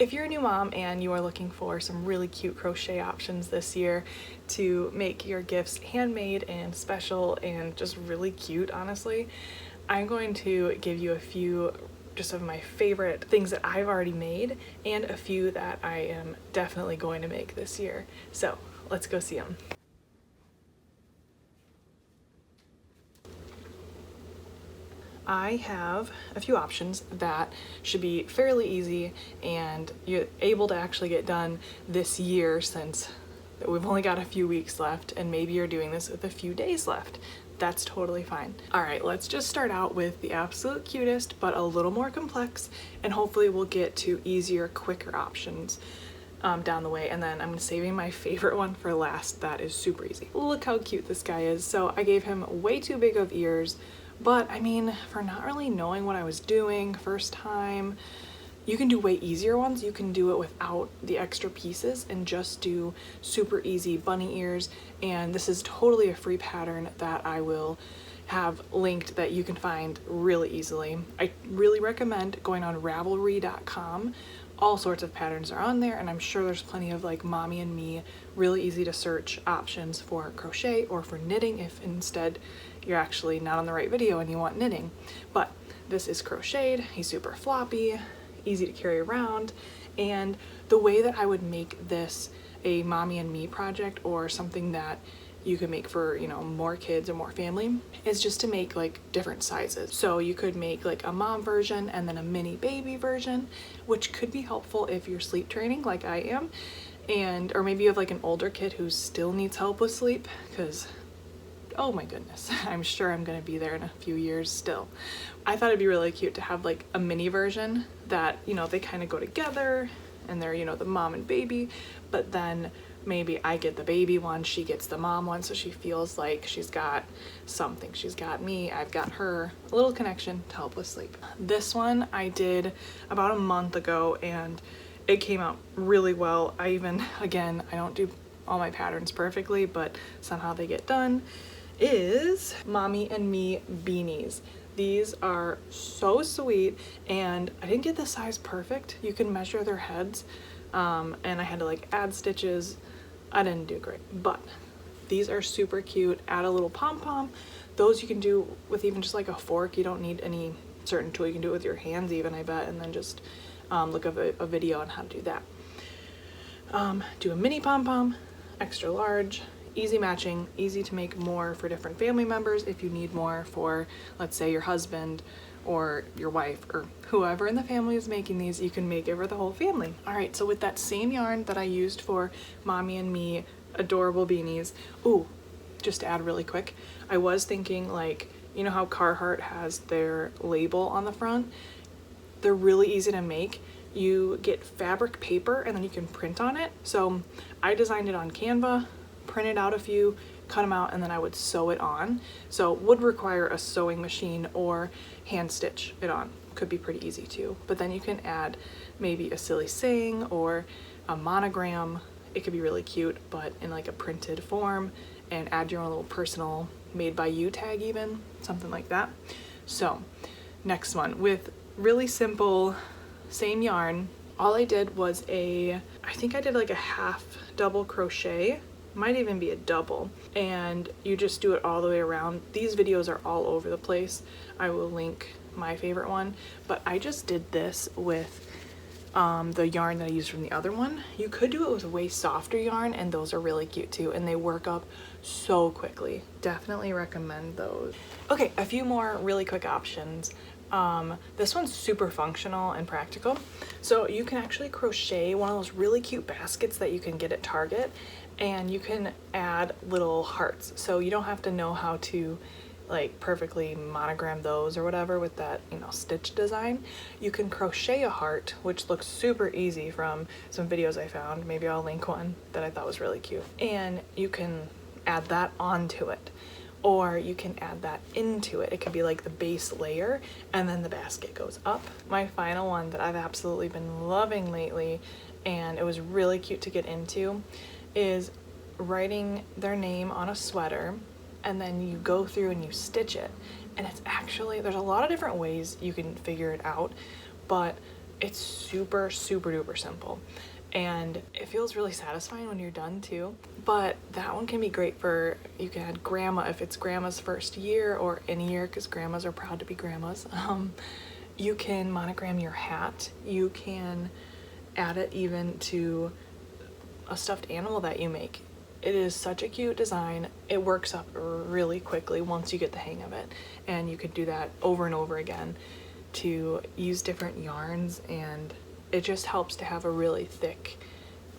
If you're a new mom and you are looking for some really cute crochet options this year to make your gifts handmade and special and just really cute, honestly, I'm going to give you a few just of my favorite things that I've already made and a few that I am definitely going to make this year. So let's go see them. I have a few options that should be fairly easy and you're able to actually get done this year, since we've only got a few weeks left and maybe you're doing this with a few days left. That's totally fine. All right, let's just start out with the absolute cutest but a little more complex, and hopefully we'll get to easier, quicker options down the way, and then I'm saving my favorite one for last. That is super easy. Look how cute this guy is. So I gave him way too big of ears, but I mean, for not really knowing what I was doing first time, you can do way easier ones. You can do it without the extra pieces and just do super easy bunny ears. And this is totally a free pattern that I will have linked that you can find really easily. I really recommend going on Ravelry.com. All sorts of patterns are on there, and I'm sure there's plenty of like mommy and me, really easy to search options for crochet or for knitting if instead you're actually not on the right video and you want knitting. But this is crocheted, he's super floppy, easy to carry around, and the way that I would make this a mommy and me project or something that you could make for, you know, more kids or more family is just to make like different sizes. So you could make like a mom version and then a mini baby version, which could be helpful if you're sleep training like I am, and or maybe you have like an older kid who still needs help with sleep, because oh my goodness, I'm sure I'm gonna be there in a few years still. I thought it'd be really cute to have like a mini version that, you know, they kind of go together and they're, you know, the mom and baby, but then maybe I get the baby one, she gets the mom one, so she feels like she's got something. She's got me, I've got her, a little connection to help with sleep. This one I did about a month ago and it came out really well. I even, again, I don't do all my patterns perfectly, but somehow they get done, is Mommy and Me beanies. These are so sweet, and I didn't get the size perfect. You can measure their heads, and I had to like add stitches. I didn't do great, but these are super cute. Add a little pom-pom. Those you can do with even just like a fork. You don't need any certain tool. You can do it with your hands even, I bet, and then just look up a video on how to do that. Do a mini pom-pom, extra large, easy matching, easy to make more for different family members. If you need more for, let's say, your husband or your wife or whoever in the family is making these, you can make it for the whole family. All right, so with that same yarn that I used for Mommy and Me adorable beanies, ooh, just to add really quick, I was thinking, like, you know how Carhartt has their label on the front? They're really easy to make. You get fabric paper and then you can print on it. So I designed it on Canva, printed out a few, cut them out, and then I would sew it on. So it would require a sewing machine or hand stitch it on. Could be pretty easy too. But then you can add maybe a silly saying or a monogram. It could be really cute, but in like a printed form, and add your own little personal made by you tag even, something like that. So next one, with really simple, same yarn. All I did was I think I did like a half double crochet, might even be a double, and you just do it all the way around. These videos are all over the place. I will link my favorite one, but I just did this with the yarn that I used from the other one. You could do it with way softer yarn, and those are really cute too, and they work up so quickly. Definitely recommend those. Okay, a few more really quick options. This one's super functional and practical. So you can actually crochet one of those really cute baskets that you can get at Target, and you can add little hearts. So you don't have to know how to like perfectly monogram those or whatever with that, you know, stitch design. You can crochet a heart, which looks super easy from some videos I found. Maybe I'll link one that I thought was really cute. And you can add that onto it, or you can add that into it. It could be like the base layer and then the basket goes up. My final one that I've absolutely been loving lately, and it was really cute to get into, is writing their name on a sweater, and then you go through and you stitch it. And it's actually, there's a lot of different ways you can figure it out, but It's super duper simple, and it feels really satisfying when you're done too. But that one can be great for, you can add grandma if it's grandma's first year, or any year, because grandmas are proud to be grandmas. You can monogram your hat. You can add it even to a stuffed animal that you make. It is such a cute design. It works up really quickly once you get the hang of it, and you could do that over and over again to use different yarns, and it just helps to have a really thick,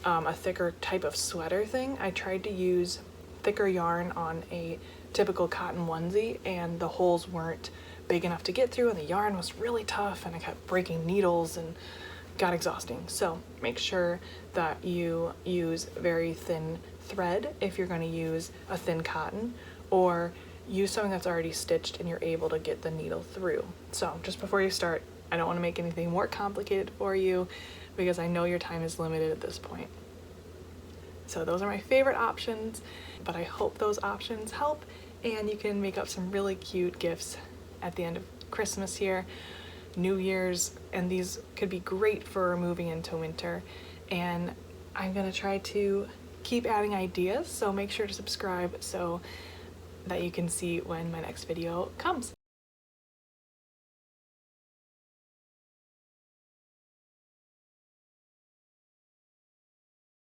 a thicker type of sweater thing. I tried to use thicker yarn on a typical cotton onesie, and the holes weren't big enough to get through, and the yarn was really tough, and I kept breaking needles and got exhausting. So make sure that you use very thin thread if you're going to use a thin cotton, or use something that's already stitched and you're able to get the needle through. So just before you start, I don't want to make anything more complicated for you because I know your time is limited at this point. So those are my favorite options, but I hope those options help and you can make up some really cute gifts at the end of Christmas here, New Year's, and these could be great for moving into winter. And I'm gonna try to keep adding ideas, so make sure to subscribe so that you can see when my next video comes.